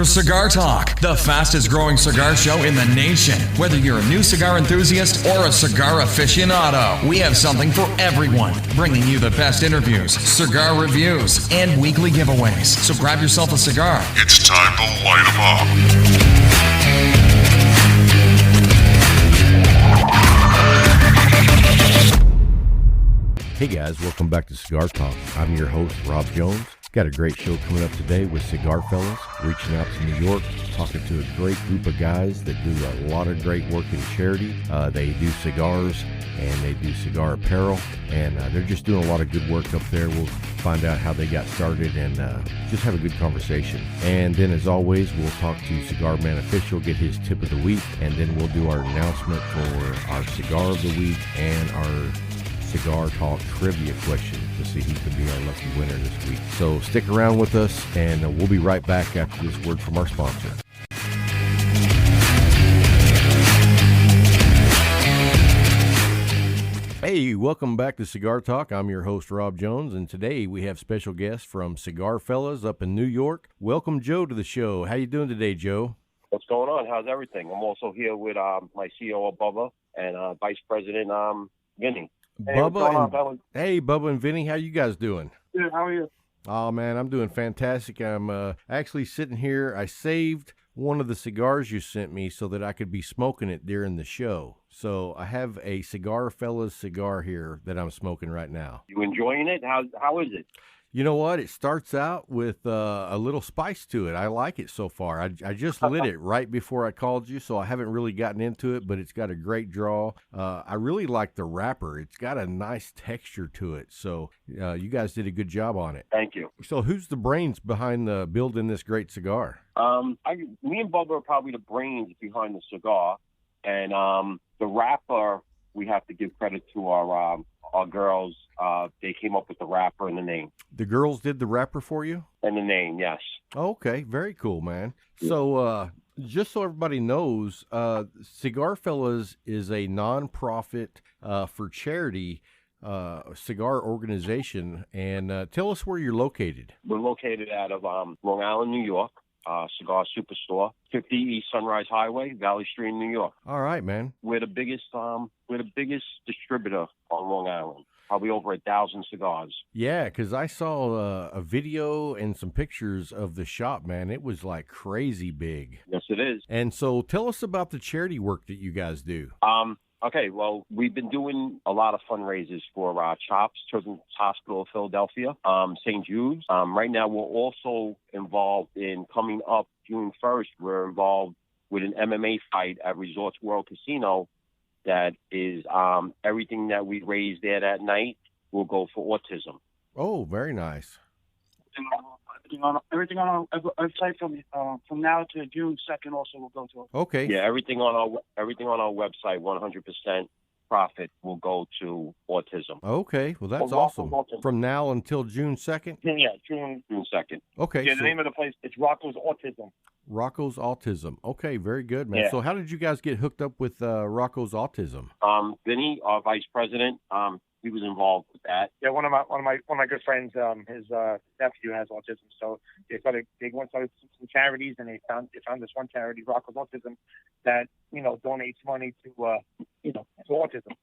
for Cigar Talk, the fastest growing cigar show in the nation. Whether you're a new cigar enthusiast or a cigar aficionado, we have something for everyone, bringing you the best interviews, cigar reviews, and weekly giveaways. So grab yourself a cigar. It's time to light 'em up. Hey guys, welcome back to Cigar Talk. I'm your host, Rob Jones. Got a great show coming up today with Cigar Fellas, reaching out to New York, talking to a great group of guys that do a lot of great work in charity. They do cigars and they do cigar apparel, and they're just doing a lot of good work up there. We'll find out how they got started and just have a good conversation. And then as always, we'll talk to CigarManOfficial, get his tip of the week, and then we'll do our announcement for our cigar of the week and our Cigar Talk trivia question to see who can be our lucky winner this week. So stick around with us, and we'll be right back after this word from our sponsor. Hey, welcome back to Cigar Talk. I'm your host, Rob Jones, and today we have special guests from Cigar Fellas up in New York. Welcome, Joe, to the show. How you doing today, Joe? What's going on? How's everything? I'm also here with my CEO, Bubba, and Vice President, Vinny. Hey, Bubba and Vinny, how you guys doing? Good, how are you? Oh, man, I'm doing fantastic. I'm actually sitting here. I saved one of the cigars you sent me so that I could be smoking it during the show. So I have a Cigar Fellas cigar here that I'm smoking right now. You enjoying it? How is it? You know what? It starts out with a little spice to it. I like it so far. I just lit it right before I called you, so I haven't really gotten into it, but it's got a great draw. I really like the wrapper. It's got a nice texture to it, so you guys did a good job on it. Thank you. So who's the brains behind building this great cigar? Me and Bubba are probably the brains behind the cigar, and the wrapper, we have to give credit to our girls. They came up with the wrapper and the name. The girls did the wrapper for you? And the name, yes. Okay, very cool, man. So just so everybody knows, Cigar Fellas is a non-profit for charity cigar organization. And tell us where you're located. We're located out of Long Island, New York. Cigar Superstore, 50 East Sunrise Highway, Valley Stream, New York. All right, man. We're the biggest distributor on Long Island. Probably over 1,000 cigars. Yeah, because I saw a video and some pictures of the shop, man. It was like crazy big. Yes, it is. And so tell us about the charity work that you guys do. Okay, well, we've been doing a lot of fundraisers for CHOPS, Children's Hospital of Philadelphia, St. Jude's. Right now, we're also involved in coming up June 1st. We're involved with an MMA fight at Resorts World Casino that is everything that we raise there that night will go for autism. Oh, very nice. Everything on our website from now to June 2nd also will go to. Okay. Yeah, everything on our website, 100% profit will go to autism. Okay, well that's awesome. From now until June 2nd? Yeah, June 2nd. Okay. Yeah, the name of the place is Rocco's Autism. Rocco's Autism. Okay, very good, man. Yeah. So how did you guys get hooked up with Rocco's Autism? Vinny, our vice president, he was involved with that. Yeah, one of my good friends, his nephew has autism, so they went to some charities, and they found this one charity, Rocco's Autism, that donates money to autism.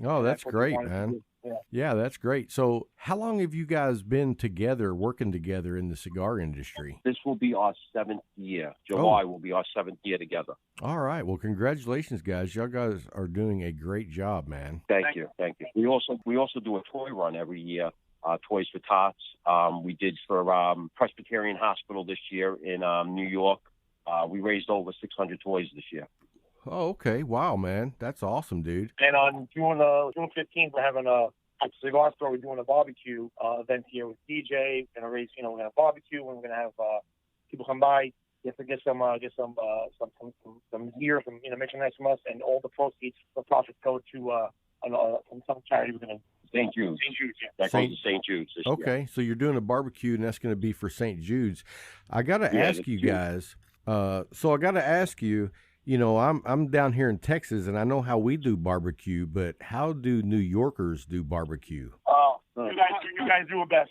Oh, that's great, man. Yeah, that's great. So how long have you guys been together, working together in the cigar industry? This will be our 7th year. July will be our 7th year together. All right. Well, congratulations, guys. Y'all guys are doing a great job, man. Thank you. We also do a toy run every year, Toys for Tots. We did for Presbyterian Hospital this year in New York. We raised over 600 toys this year. Oh, okay. Wow, man. That's awesome, dude. And on June 15th, we're having at the cigar store, we're doing a barbecue event here with DJ. We're gonna we're gonna have barbecue, and we're gonna have people come by. You have to get some gear from merchandise from us, and all the proceeds for profits go to some charity we're gonna. St. Jude's. St. Jude's, yeah. That goes to St. Jude's this year. Okay, so you're doing a barbecue, and that's going to be for St. Jude's. I got to ask you guys. So I got to ask you. I'm down here in Texas, and I know how we do barbecue, but how do New Yorkers do barbecue? You guys do it best.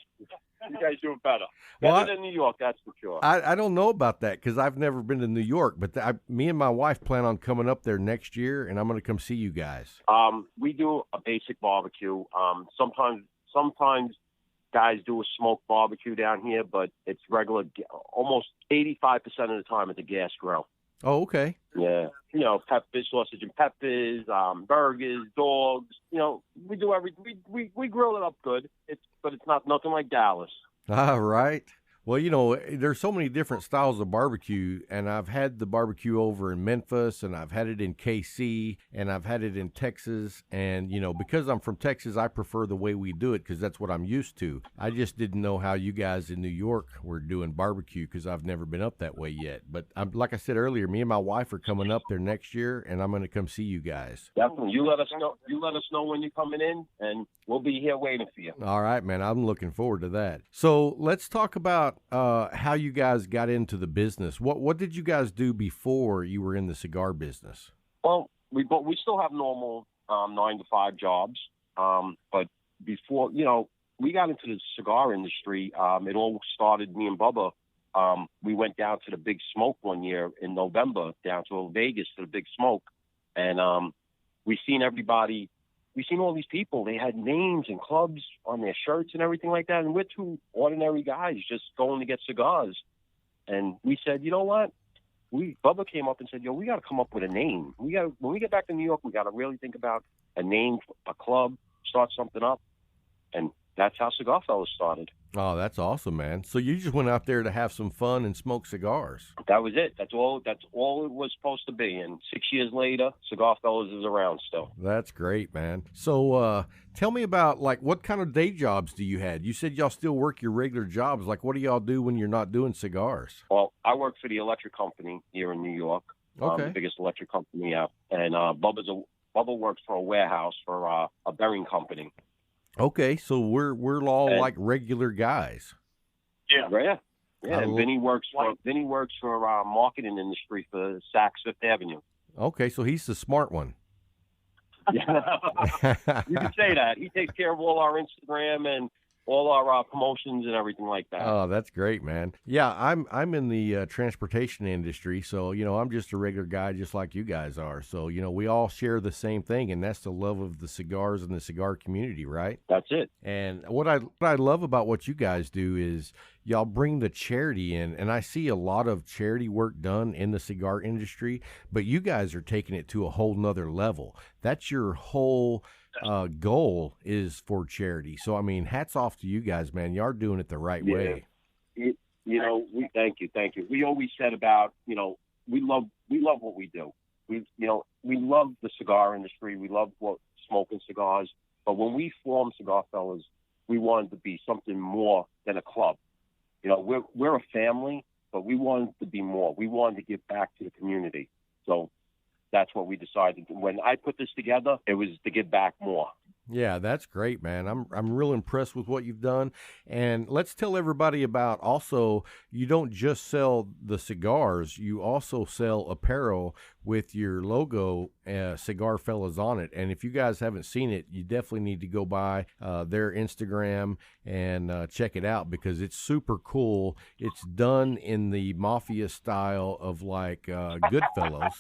You guys do it better. Well, Better than New York, that's for sure. I don't know about that because I've never been to New York, but me and my wife plan on coming up there next year, and I'm going to come see you guys. We do a basic barbecue. Sometimes guys do a smoked barbecue down here, but it's regular. Almost 85% of the time it's a gas grill. Oh, okay. Yeah, peppers, sausage and peppers, burgers, dogs. We do we grill it up good. But it's not nothing like Dallas. All right. Well, there's so many different styles of barbecue, and I've had the barbecue over in Memphis, and I've had it in KC, and I've had it in Texas. And, because I'm from Texas, I prefer the way we do it because that's what I'm used to. I just didn't know how you guys in New York were doing barbecue because I've never been up that way yet. But like I said earlier, me and my wife are coming up there next year, and I'm going to come see you guys. Definitely. You let us know. You let us know when you're coming in, and we'll be here waiting for you. All right, man. I'm looking forward to that. So let's talk about how you guys got into the business. What did you guys do before you were in the cigar business? Well, we still have normal 9-to-5 jobs, but before we got into the cigar industry, it all started. Me and Bubba, we went down to the Big Smoke one year in November, down to Vegas to the Big Smoke, and we seen everybody. We seen all these people. They had names and clubs on their shirts and everything like that. And we're two ordinary guys just going to get cigars. And we said, you know what? Bubba came up and said, we got to come up with a name. When we get back to New York, we got to really think about a name, a club, start something up. And that's how Cigar Fellas started. Oh, that's awesome, man. So you just went out there to have some fun and smoke cigars. That was it. That's all it was supposed to be. And 6 years later, Cigar Fellas is around still. That's great, man. So tell me about, what kind of day jobs do you have? You said y'all still work your regular jobs. What do y'all do when you're not doing cigars? Well, I work for the electric company here in New York. Okay. The biggest electric company out. And Bubba works for a warehouse for a bearing company. Okay, so we're all like regular guys. Yeah. And Vinny works for marketing industry for Saks Fifth Avenue. Okay, so he's the smart one. Yeah, you can say that. He takes care of all our Instagram and all our promotions and everything like that. Oh, that's great, man. Yeah, I'm in the transportation industry, so I'm just a regular guy, just like you guys are. So we all share the same thing, and that's the love of the cigars and the cigar community, right? That's it. And what I love about what you guys do is y'all bring the charity in, and I see a lot of charity work done in the cigar industry, but you guys are taking it to a whole nother level. That's your whole goal is for charity. So, hats off to you guys, man. You are doing it the right way. We thank you. We always said about, we love what we do. We love the cigar industry. We love smoking cigars. But when we formed Cigar Fellas, we wanted to be something more than a club. We're a family, but we wanted to be more. We wanted to give back to the community. So that's what we decided. When I put this together, it was to give back more. Yeah, that's great, man. I'm real impressed with what you've done. And let's tell everybody about also, you don't just sell the cigars, you also sell apparel with your logo, Cigar Fellas, on it. And if you guys haven't seen it, you definitely need to go by their Instagram and check it out because it's super cool. It's done in the mafia style of Goodfellas.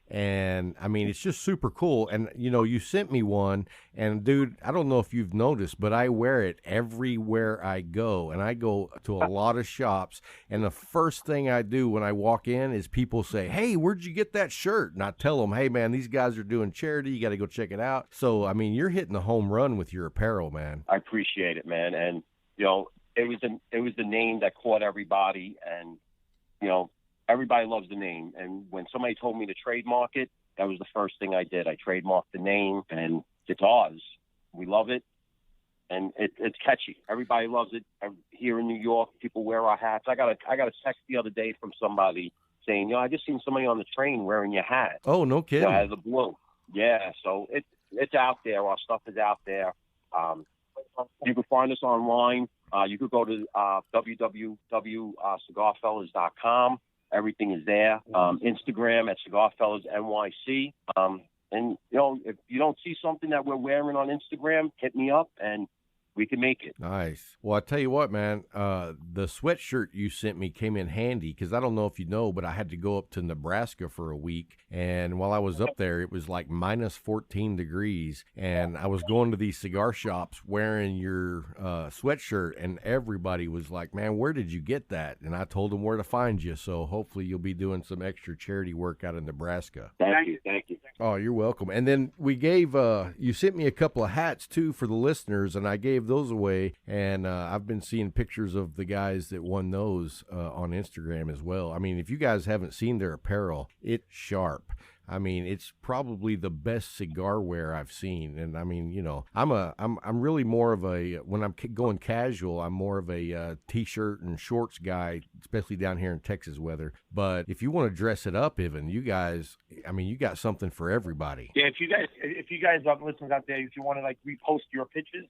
And it's just super cool. And you sent me one, and dude, I don't know if you've noticed, but I wear it everywhere I go, and I go to a lot of shops, and the first thing I do when I walk in is people say, "Hey, where'd you get that shirt?" And I tell them, "Hey man, these guys are doing charity, you got to go check it out." So you're hitting a home run with your apparel, man. I appreciate it, man. And it was the name that caught everybody, and everybody loves the name. And when somebody told me to trademark it, that was the first thing I did. I trademarked the name, and it's ours. We love it, and it's catchy. Everybody loves it. Here in New York, people wear our hats. I got a text the other day from somebody saying, I just seen somebody on the train wearing your hat. Oh, no kidding. Out of the blue. Yeah, so it's out there. Our stuff is out there. You can find us online. You could go to www.cigarfellas.com. Everything is there. Instagram at Cigar Fellas NYC. And if you don't see something that we're wearing on Instagram, hit me up, and we can make it. Nice. Well, I tell you what, man, the sweatshirt you sent me came in handy because I don't know if you know, but I had to go up to Nebraska for a week. And while I was up there, it was like minus 14 degrees. And I was going to these cigar shops wearing your sweatshirt, and everybody was like, man, where did you get that? And I told them where to find you. So hopefully you'll be doing some extra charity work out in Nebraska. Thank you. Oh, you're welcome. And then we gave, you sent me a couple of hats too for the listeners, and I gave those away. And I've been seeing pictures of the guys that won those on Instagram as well. I mean, if you guys haven't seen their apparel, it's sharp. I mean, it's probably the best cigar wear I've seen. And I mean, you know, I'm really more of a, when I'm going casual, I'm more of a t-shirt and shorts guy, especially down here in Texas weather. But if you want to dress it up, even, you guys, I mean, you got something for everybody. Yeah, if you guys listeners out there, if you want to like repost your pictures,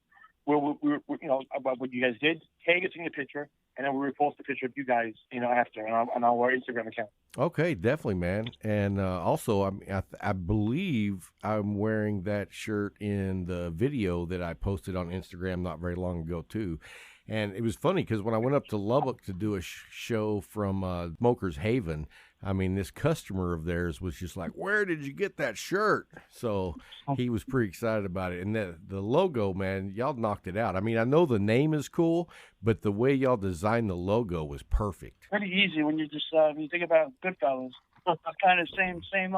we're you know, about what you guys did, tag us in your picture, and then we'll repost the picture of you guys, you know, after on our Instagram account. Okay, definitely, man. And also, I believe I'm wearing that shirt in the video that I posted on Instagram not very long ago, too. And it was funny because when I went up to Lubbock to do a show from Smoker's Haven, I mean, this customer of theirs was just like, where did you get that shirt? So he was pretty excited about it. And the logo, man, y'all knocked it out. I mean, I know the name is cool, but the way y'all designed the logo was perfect. Pretty easy when you just when you think about Goodfellas. It's kind of same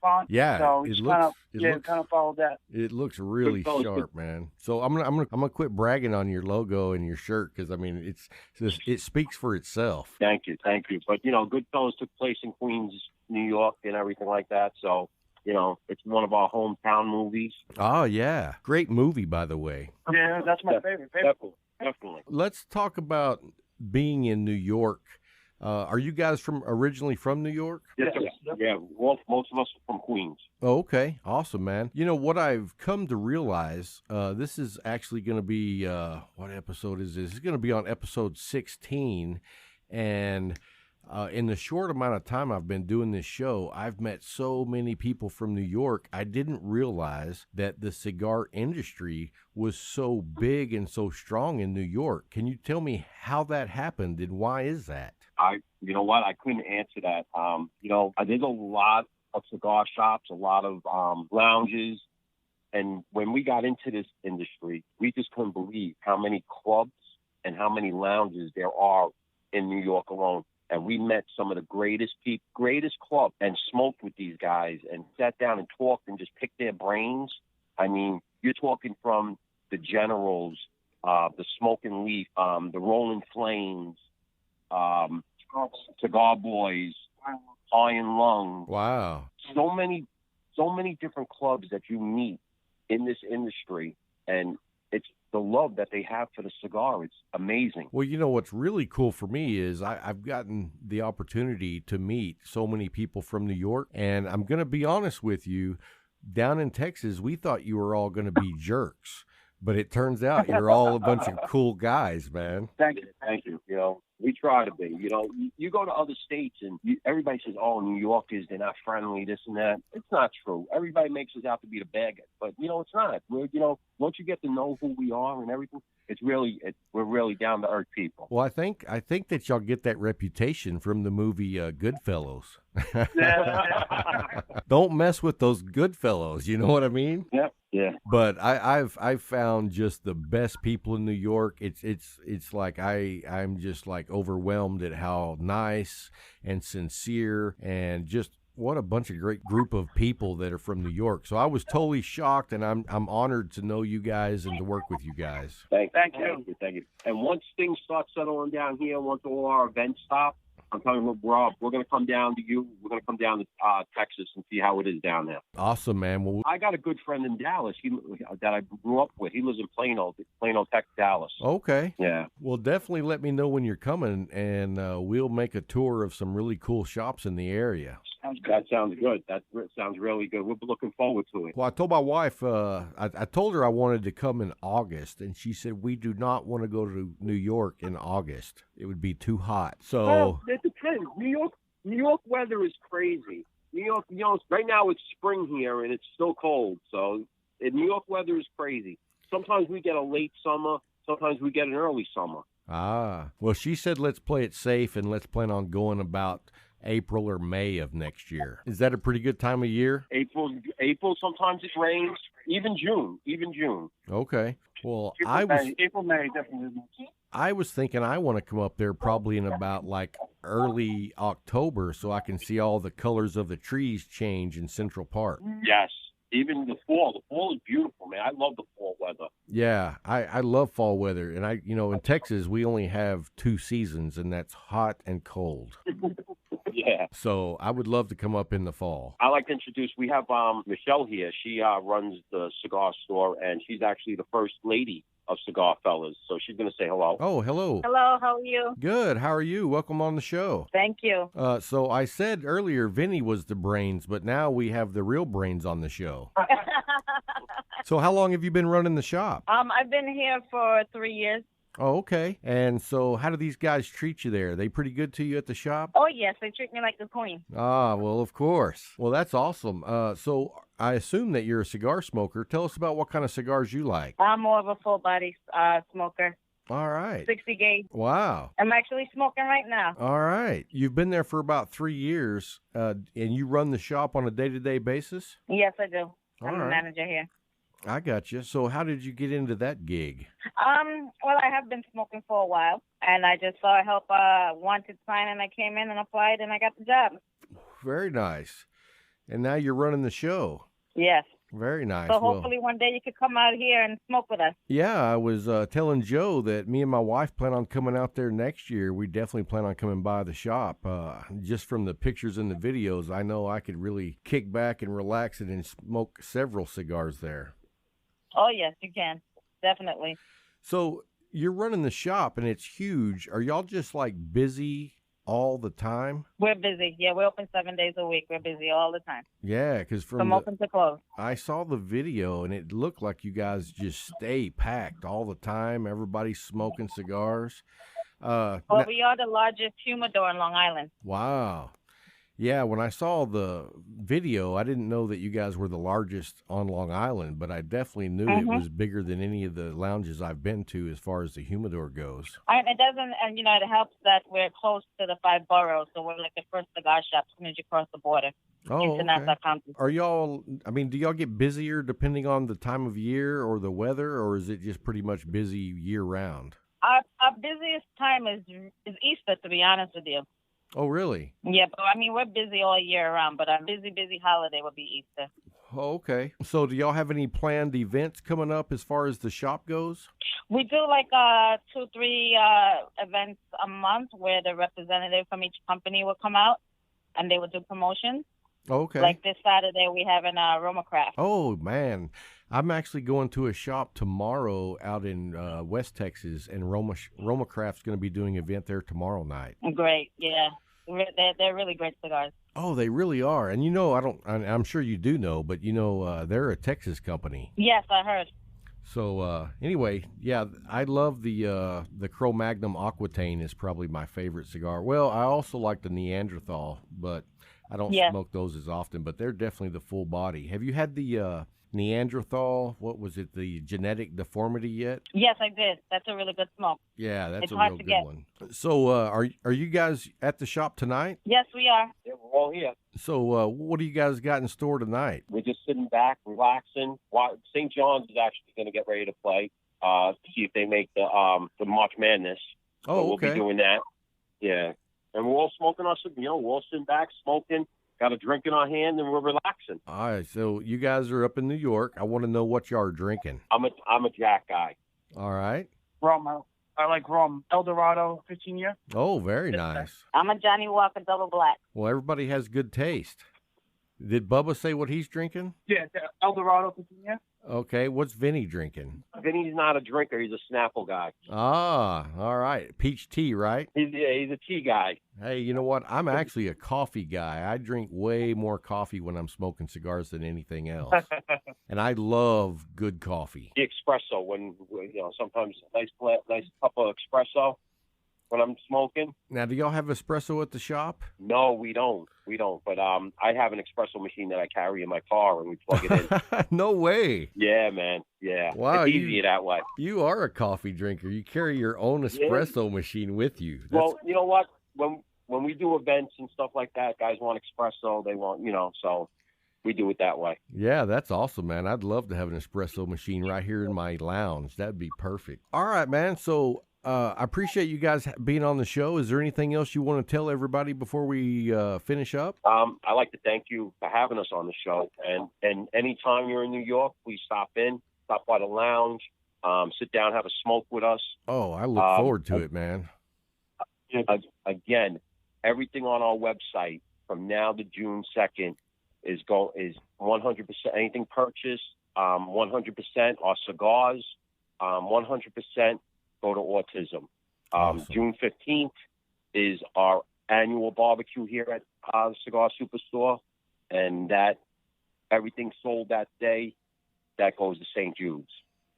font. Yeah, so it kind of followed that. It looks really sharp, man. So I'm gonna quit bragging on your logo and your shirt because I mean it speaks for itself. Thank you. But you know, Goodfellas took place in Queens, New York, and everything like that. So you know, it's one of our hometown movies. Oh yeah, great movie, by the way. Yeah, that's my favorite. Definitely. Let's talk about being in New York. Are you guys originally from New York? Yes. Yeah, most of us are from Queens. Oh, okay. Awesome, man. You know, what I've come to realize, this is actually going to be, what episode is this? It's going to be on episode 16. And in the short amount of time I've been doing this show, I've met so many people from New York. I didn't realize that the cigar industry was so big and so strong in New York. Can you tell me how that happened and why is that? You know what? I couldn't answer that. You know, I did a lot of cigar shops, a lot of lounges. And when we got into this industry, we just couldn't believe how many clubs and how many lounges there are in New York alone. And we met some of the greatest clubs and smoked with these guys and sat down and talked and just picked their brains. I mean, you're talking from the Generals, the Smoking Leaf, the Rolling Flames, Cigar Boys, Iron Lungs. Wow. So many different clubs that you meet in this industry, and it's the love that they have for the cigar. It's amazing. Well, you know, what's really cool for me is I've gotten the opportunity to meet so many people from New York, and I'm going to be honest with you, down in Texas, we thought you were all going to be jerks, but it turns out you're all a bunch of cool guys, man. Thank you. You know, we try to be. You know, you go to other states and everybody says, "Oh, New Yorkers, they're not friendly, this and that." It's not true. Everybody makes us out to be the bad guy, but you know, it's not. We're, you know, once you get to know who we are and everything, we're really down to earth people. Well, I think that y'all get that reputation from the movie Goodfellas. Don't mess with those Goodfellas. You know what I mean? Yep. Yeah. But I've found just the best people in New York. It's like I'm just like overwhelmed at how nice and sincere and just what a bunch of great group of people that are from New York. So I was totally shocked, and I'm honored to know you guys and to work with you guys. Thank you. And once things start settling down here, once all our events stop, I'm telling you, Rob, we're going to come down to you. We're going to come down to Texas and see how it is down there. Awesome, man. Well, I got a good friend in Dallas that I grew up with. He lives in Plano, Texas, Dallas. Okay. Yeah. Well, definitely let me know when you're coming, and we'll make a tour of some really cool shops in the area. That sounds good. That sounds really good. We're looking forward to it. Well, I told my wife, I told her I wanted to come in August, and she said we do not want to go to New York in August. It would be too hot. So well, it depends. New York weather is crazy. New York, you know, right now it's spring here and it's still cold. So New York weather is crazy. Sometimes we get a late summer sometimes we get an early summer. Ah, well, she said let's play it safe and let's plan on going about April or May of next year. Is that a pretty good time of year? April, sometimes it rains. Even June. Okay. Well, April, May, definitely. I was thinking I want to come up there probably in about like early October so I can see all the colors of the trees change in Central Park. Yes. Even the fall. The fall is beautiful, man. I love the fall weather. Yeah, I love fall weather. And in Texas, we only have 2 seasons, and that's hot and cold. Yeah. So I would love to come up in the fall. I like to introduce, we have Michelle here. She runs the cigar store, and she's actually the first lady of Cigar Fellas. So she's going to say hello. Oh, hello. Hello, how are you? Good. How are you? Welcome on the show. Thank you. So I said earlier Vinny was the brains, but now we have the real brains on the show. So how long have you been running the shop? I've been here for 3 years. Oh, okay. And so how do these guys treat you there? Are they pretty good to you at the shop? Oh, yes, they treat me like a queen. Ah, well, of course. Well, that's awesome. So I assume that you're a cigar smoker. Tell us about what kind of cigars you like. I'm more of a full-body smoker. All right. 60 gauge. Wow. I'm actually smoking right now. All right. You've been there for about 3 years, and you run the shop on a day-to-day basis? Yes, I do. I'm All the right. manager here. I got you. So how did you get into that gig? Well, I have been smoking for a while, and I just saw a help wanted sign, and I came in and applied, and I got the job. Very nice. And now you're running the show. Yes. Very nice. So hopefully one day you could come out here and smoke with us. Yeah, I was telling Joe that me and my wife plan on coming out there next year. We definitely plan on coming by the shop. Just from the pictures and the videos, I know I could really kick back and relax and smoke several cigars there. Oh, yes, you can. Definitely. So you're running the shop, and it's huge. Are y'all just like busy all the time? We're busy. Yeah, we're open 7 days a week. We're busy all the time. Yeah, because From open to close. I saw the video, and it looked like you guys just stay packed all the time. Everybody's smoking cigars. We are the largest humidor in Long Island. Wow. Yeah, when I saw the video, I didn't know that you guys were the largest on Long Island, but I definitely knew it was bigger than any of the lounges I've been to as far as the humidor goes. And it doesn't, and it helps that we're close to the 5 boroughs, so we're like the first cigar shop as soon as you cross the border. Oh, into Nassau County. Are y'all, do y'all get busier depending on the time of year or the weather, or is it just pretty much busy year round? Our busiest time is Easter, to be honest with you. Oh, really? Yeah, but we're busy all year round, but our busy holiday would be Easter. Oh, okay. So do y'all have any planned events coming up as far as the shop goes? We do like 2-3 events a month where the representative from each company will come out and they would do promotions. Okay. Like this Saturday, we have an Roma Craft. Oh, man. I'm actually going to a shop tomorrow out in West Texas, and Roma Craft's going to be doing an event there tomorrow night. Great, yeah. They're really great cigars. Oh, they really are. And I'm sure you do know, but they're a Texas company. Yes, I heard. So anyway, yeah, I love the Cro-Magnon Aquitaine is probably my favorite cigar. Well, I also like the Neanderthal, but I don't smoke those as often, but they're definitely the full body. Have you had the Neanderthal, what was it, the genetic deformity yet? Yes, I did. That's a really good smoke. Yeah, that's it's a hard real to good get. one. So are you guys at the shop tonight? Yes, we are. Yeah, we're all here. So what do you guys got in store tonight? We're just sitting back, relaxing. St. John's is actually going to get ready to play. See if they make the March Madness. Oh, so we'll okay. be doing that. Yeah, and we're all smoking we're all sitting back, smoking. Got a drink in our hand, and we're relaxing. All right, so you guys are up in New York. I want to know what y'all are drinking. I'm a Jack guy. All right. Rum. I like rum. El Dorado, 15 year. Oh, very nice. I'm a Johnny Walker Double Black. Well, everybody has good taste. Did Bubba say what he's drinking? Yeah, El Dorado, 15 year. Okay, what's Vinny drinking? Vinny's not a drinker. He's a Snapple guy. Ah, all right. Peach tea, right? He's a tea guy. Hey, you know what? I'm actually a coffee guy. I drink way more coffee when I'm smoking cigars than anything else. And I love good coffee. The espresso, when sometimes a nice cup of espresso. when I'm smoking. Now, do y'all have espresso at the shop? No, we don't. But I have an espresso machine that I carry in my car, and we plug it in. No way. Yeah, man. Yeah. Wow, It's easier that way. You are a coffee drinker. You carry your own espresso machine with you. Well, you know what? When we do events and stuff like that, guys want espresso. They want, so we do it that way. Yeah, that's awesome, man. I'd love to have an espresso machine right here in my lounge. That'd be perfect. All right, man. So I appreciate you guys being on the show. Is there anything else you want to tell everybody before we finish up? I'd like to thank you for having us on the show. And anytime you're in New York, please stop by the lounge, sit down, have a smoke with us. Oh, I look forward to it, man. Again, everything on our website from now to June 2nd is 100%. Anything purchased, 100%. Our cigars, 100% go to autism. Awesome. June 15th is our annual barbecue here at Cigar Superstore, and that everything sold that day, that goes to St. Jude's.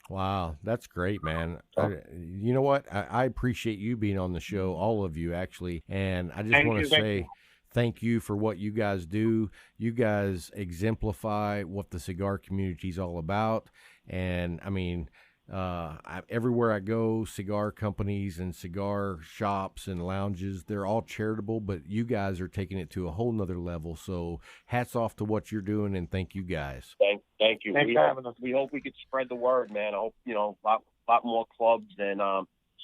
Wow, that's great, man. You know what? I appreciate you being on the show, all of you, actually. And I just want to say thank you for what you guys do. You guys exemplify what the cigar community is all about. And, I mean, everywhere I go, cigar companies and cigar shops and lounges, they're all charitable, but you guys are taking it to a whole nother level. So hats off to what you're doing, and thank you guys. Thank you. We hope we could spread the word, man. I hope, a lot more clubs and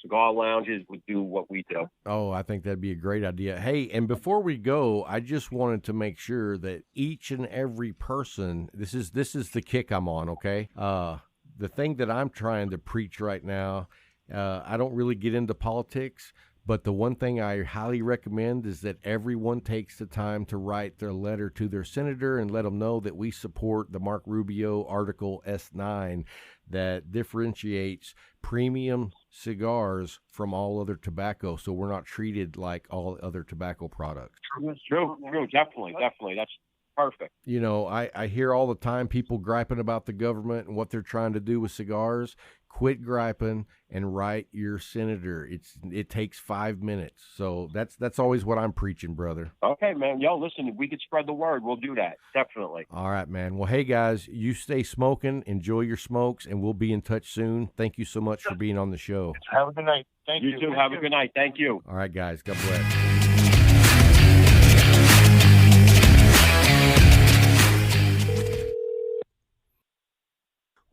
cigar lounges would do what we do. Oh, I think that'd be a great idea. Hey, and before we go, I just wanted to make sure that each and every person, this is the kick I'm on, okay? The thing that I'm trying to preach right now, I don't really get into politics, but the one thing I highly recommend is that everyone takes the time to write their letter to their senator and let them know that we support the Mark Rubio Article S9 that differentiates premium cigars from all other tobacco, so we're not treated like all other tobacco products. True, definitely. That's perfect. I hear all the time people griping about the government and what they're trying to do with cigars. Quit griping and write your senator. It takes 5 minutes. So that's always what I'm preaching, brother. Okay, man. Yo, listen, if we could spread the word, we'll do that. Definitely. All right, man. Well, hey, guys, you stay smoking, enjoy your smokes, and we'll be in touch soon. Thank you so much for being on the show. Have a good night. Thank you. You too. Have a good night. Thank you. All right, guys. God bless.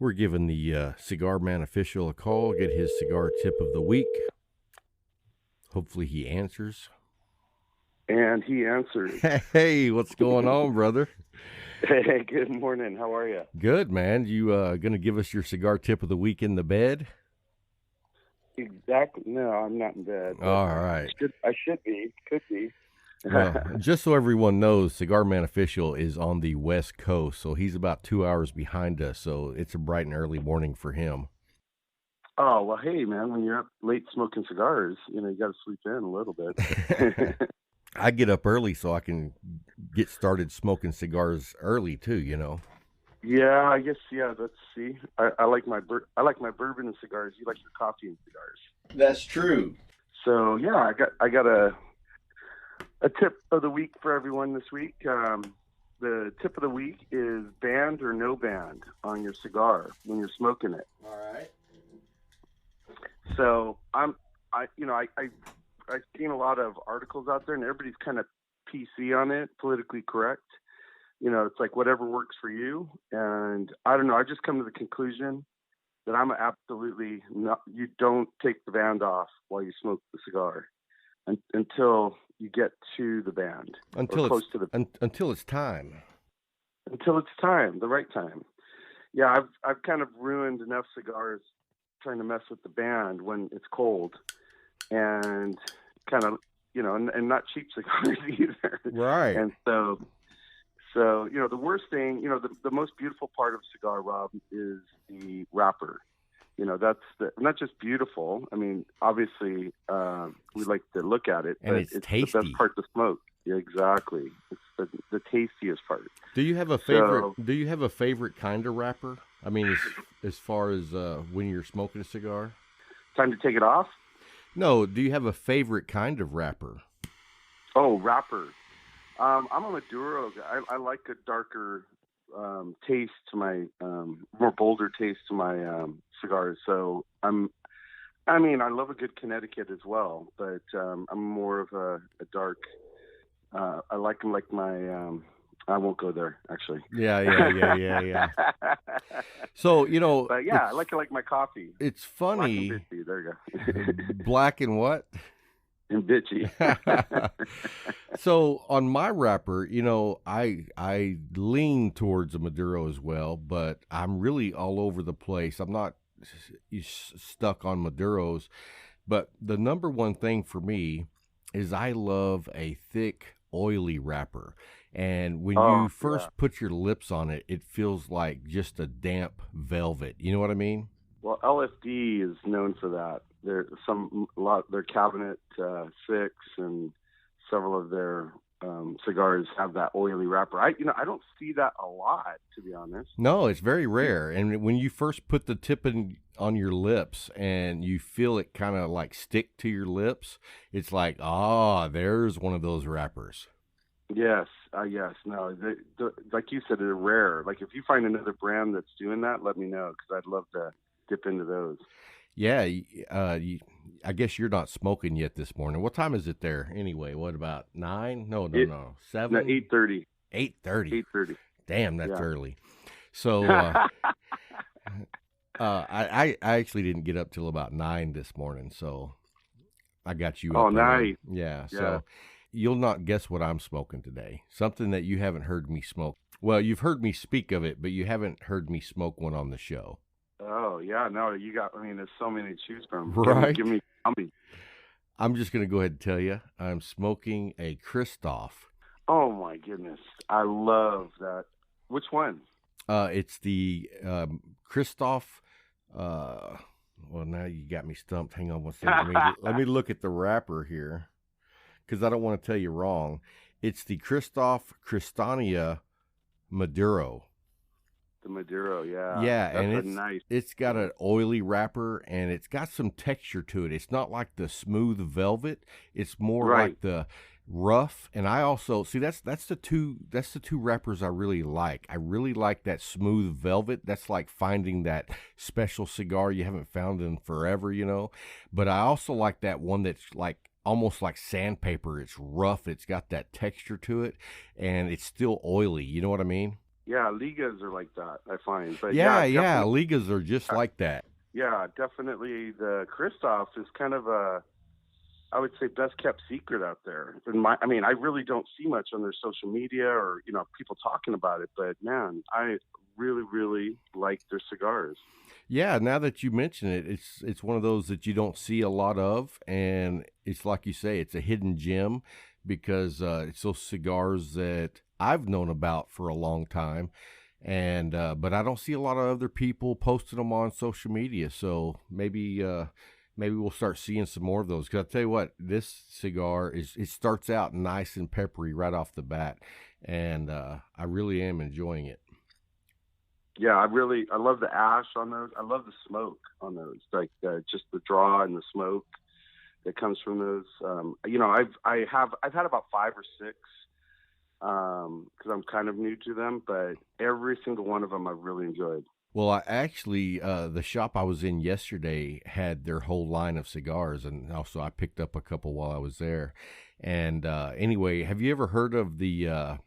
We're giving the Cigar Man Official a call, get his cigar tip of the week. Hopefully he answers. And he answered. Hey, what's going on, brother? Hey, good morning. How are you? Good, man. You going to give us your cigar tip of the week in the bed? Exactly. No, I'm not in bed. All right. I should be. Could be. Well, just so everyone knows, Cigar Man Official is on the West Coast, so he's about 2 hours behind us, so it's a bright and early morning for him. Oh, well, hey, man, when you're up late smoking cigars, you got to sleep in a little bit. I get up early so I can get started smoking cigars early, too, Yeah, I guess, let's see. I like my bourbon and cigars. You like your coffee and cigars. That's true. So, yeah, I got a tip of the week for everyone this week. The tip of the week is band or no band on your cigar when you're smoking it. All right. So I've seen a lot of articles out there, and everybody's kind of PC on it, politically correct. It's like whatever works for you. And I don't know. I just come to the conclusion that I'm absolutely not. You don't take the band off while you smoke the cigar until you get to the band, until close to the until it's time. Until it's time, the right time. Yeah, I've kind of ruined enough cigars trying to mess with the band when it's cold, and kind of and not cheap cigars either. Right. And so the worst thing, the most beautiful part of a cigar, Rob, is the wrapper. That's not just beautiful. I mean, obviously, we like to look at it, and but it's the tasty. best part to smoke. Yeah, exactly. It's the tastiest part. Do you have a favorite? Do you have a favorite kind of wrapper? I mean, as far as when you're smoking a cigar. Time to take it off? No, do you have a favorite kind of wrapper? Oh, wrappers. I'm a Maduro guy. I like a darker taste to my, more bolder taste to my cigars. So I love a good Connecticut as well, but I'm more of a dark. I like them like my. I won't go there, actually. Yeah. So, but yeah, I like it like my coffee. It's funny. Black and bitchy. There you go. Black and what? And bitchy. So on my wrapper, I lean towards a Maduro as well, but I'm really all over the place. I'm not stuck on Maduros, but the number one thing for me is I love a thick, oily wrapper. And when you first put your lips on it, it feels like just a damp velvet. You know what I mean? Well, LSD is known for that. Their Cabinet 6 and several of their cigars have that oily wrapper. I don't see that a lot, to be honest. No, it's very rare. And when you first put the tip on your lips and you feel it kind of like stick to your lips, it's like, there's one of those wrappers. Yes. No, like you said, they're rare. Like if you find another brand that's doing that, let me know, because I'd love to dip into those. Yeah, I guess you're not smoking yet this morning. What time is it there anyway? What, about 9? No, 7? No, 8:30. 8:30. 8:30. Damn, that's early. So I actually didn't get up till about 9 this morning, so I got you up. Oh, nice. Yeah, so you'll not guess what I'm smoking today. Something that you haven't heard me smoke. Well, you've heard me speak of it, but you haven't heard me smoke one on the show. Oh, yeah. No, there's so many to choose from. Right. Give me. I'm just going to go ahead and tell you, I'm smoking a Christoph. Oh, my goodness. I love that. Which one? It's the Christoph. Well, now you got me stumped. Hang on one second. Let me look at the wrapper here, because I don't want to tell you wrong. It's the Christoph Cristania Maduro. The Maduro, yeah. Yeah, that's and nice. It's got an oily wrapper, and it's got some texture to it. It's not like the smooth velvet. It's more like the rough. And I also see that's the two wrappers I really like. I really like that smooth velvet. That's like finding that special cigar you haven't found in forever, But I also like that one that's like almost like sandpaper. It's rough. It's got that texture to it, and it's still oily. You know what I mean? Yeah, Ligas are like that, I find. But yeah, Ligas are just like that. Yeah, definitely. The Christoph is kind of I would say, best kept secret out there. I really don't see much on their social media or people talking about it. But man, I really, really like their cigars. Yeah, now that you mention it, it's one of those that you don't see a lot of, and it's like you say, it's a hidden gem because it's those cigars that I've known about for a long time, and but I don't see a lot of other people posting them on social media. So maybe we'll start seeing some more of those. Because I tell you what, this cigar it starts out nice and peppery right off the bat, and I really am enjoying it. Yeah, I love the ash on those. I love the smoke on those, like just the draw and the smoke that comes from those. I've had about 5 or 6 because I'm kind of new to them, but every single one of them I've really enjoyed. Well, I actually, the shop I was in yesterday had their whole line of cigars, and also I picked up a couple while I was there. And anyway, have you ever heard of the?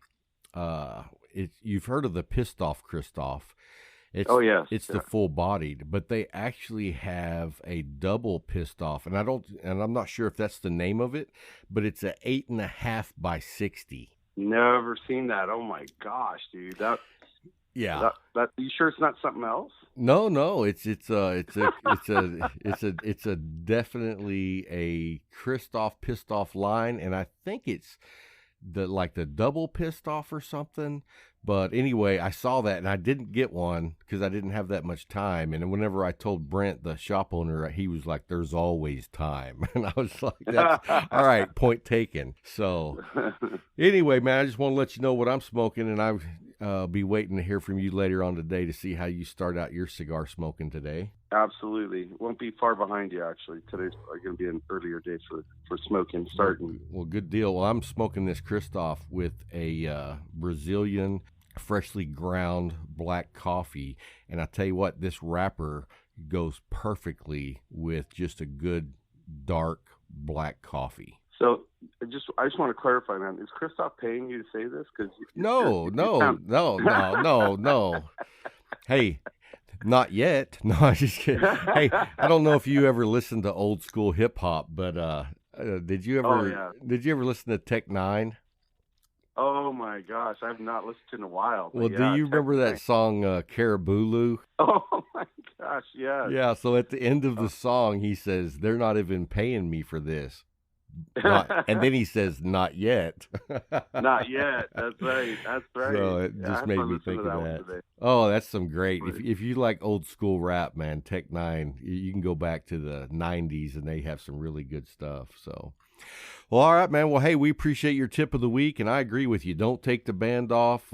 You've heard of the Pissed Off Christoph? It's the full bodied, but they actually have a double Pissed Off, and I'm not sure if that's the name of it, but it's a 8.5 by 60. Never seen that. Oh my gosh, dude! Yeah. That you sure it's not something else? No. It's a definitely a Christoph Pissed Off line, and I think it's the double Pissed Off or something. But anyway, I saw that and I didn't get one because I didn't have that much time. And whenever I told Brent, the shop owner, he was like, "There's always time." And I was like, "That's all right, point taken." So anyway, man, I just want to let you know what I'm smoking. And be waiting to hear from you later on today to see how you start out your cigar smoking today. Absolutely. Won't be far behind you, actually. Today's going to be an earlier day for smoking, starting. Well, good deal. Well, I'm smoking this Christoph with a Brazilian freshly ground black coffee. And I tell you what, this wrapper goes perfectly with just a good dark black coffee. So I just want to clarify, man. Is Christoph paying you to say this? Because no. Hey, not yet. No, I'm just kidding. Hey, I don't know if you ever listened to old school hip hop, but did you ever? Oh, yeah. Did you ever listen to Tech Nine? Oh my gosh, I've not listened in a while. Well, yeah, do you remember that song Carabulu? Oh my gosh, yeah. Yeah. So at the end of the song, he says, "They're not even paying me for this." And then he says, "Not yet." Not yet. That's right. So it just made me think of that. Oh, that's some great. If you like old school rap, man, Tech Nine, you can go back to the '90s and they have some really good stuff. So, well, all right, man. Well, hey, we appreciate your tip of the week, and I agree with you. Don't take the band off.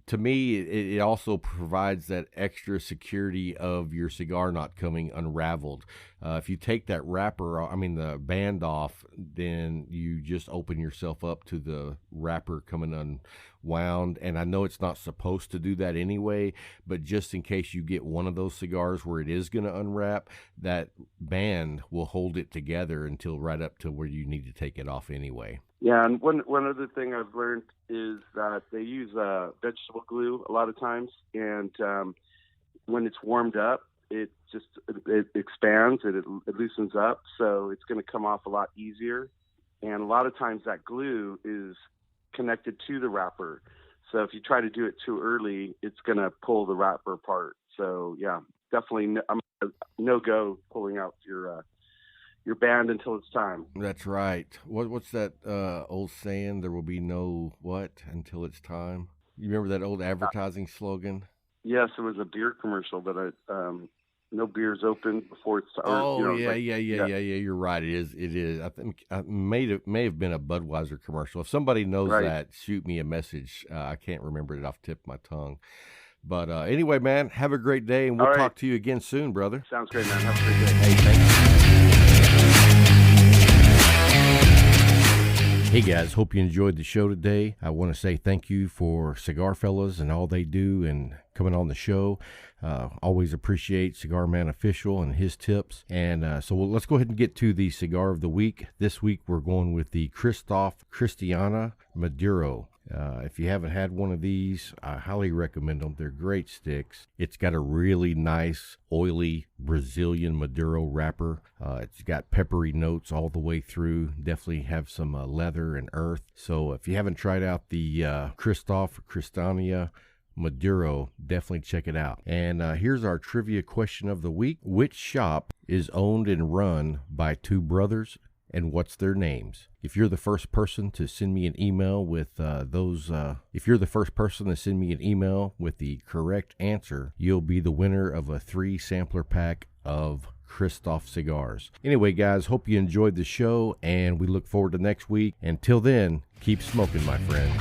To me, it also provides that extra security of your cigar not coming unraveled. If you take that the band off, then you just open yourself up to the wrapper coming unwound. And I know it's not supposed to do that anyway, but just in case you get one of those cigars where it is going to unwrap, that band will hold it together until right up to where you need to take it off anyway. Yeah, and one other thing I've learned is that they use vegetable glue a lot of times, and when it's warmed up, it expands, it loosens up, so it's going to come off a lot easier. And a lot of times that glue is connected to the wrapper, so if you try to do it too early, it's going to pull the wrapper apart. So yeah, definitely no-go pulling out your band until it's time. That's right. What's that old saying? There will be no what until it's time. You remember that old advertising slogan? Yes, it was a beer commercial, but no beer's open before it's time. Oh, yeah. You're right. It is. I think it may have been a Budweiser commercial. If somebody knows that, shoot me a message. I can't remember it off the tip of my tongue. But anyway, man, have a great day, and we'll talk to you again soon, brother. Sounds great, man. Have a great day. Hey, thanks. Hey guys, hope you enjoyed the show today. I want to say thank you for Cigar Fellas and all they do and coming on the show. Always appreciate CigarManOfficial and his tips. And so let's go ahead and get to the cigar of the week. This week we're going with the Christoph Cristiana Maduro. If you haven't had one of these, I highly recommend them. They're great sticks. It's got a really nice, oily Brazilian Maduro wrapper. It's got peppery notes all the way through. Definitely have some leather and earth. So if you haven't tried out the Christoph Cristiana Maduro, definitely check it out. And here's our trivia question of the week. Which shop is owned and run by two brothers, and what's their names? If you're the first person to send me an email with the correct answer, you'll be the winner of a 3 sampler pack of Christoph cigars. Anyway, guys, hope you enjoyed the show, and we look forward to next week. Until then, keep smoking, my friend.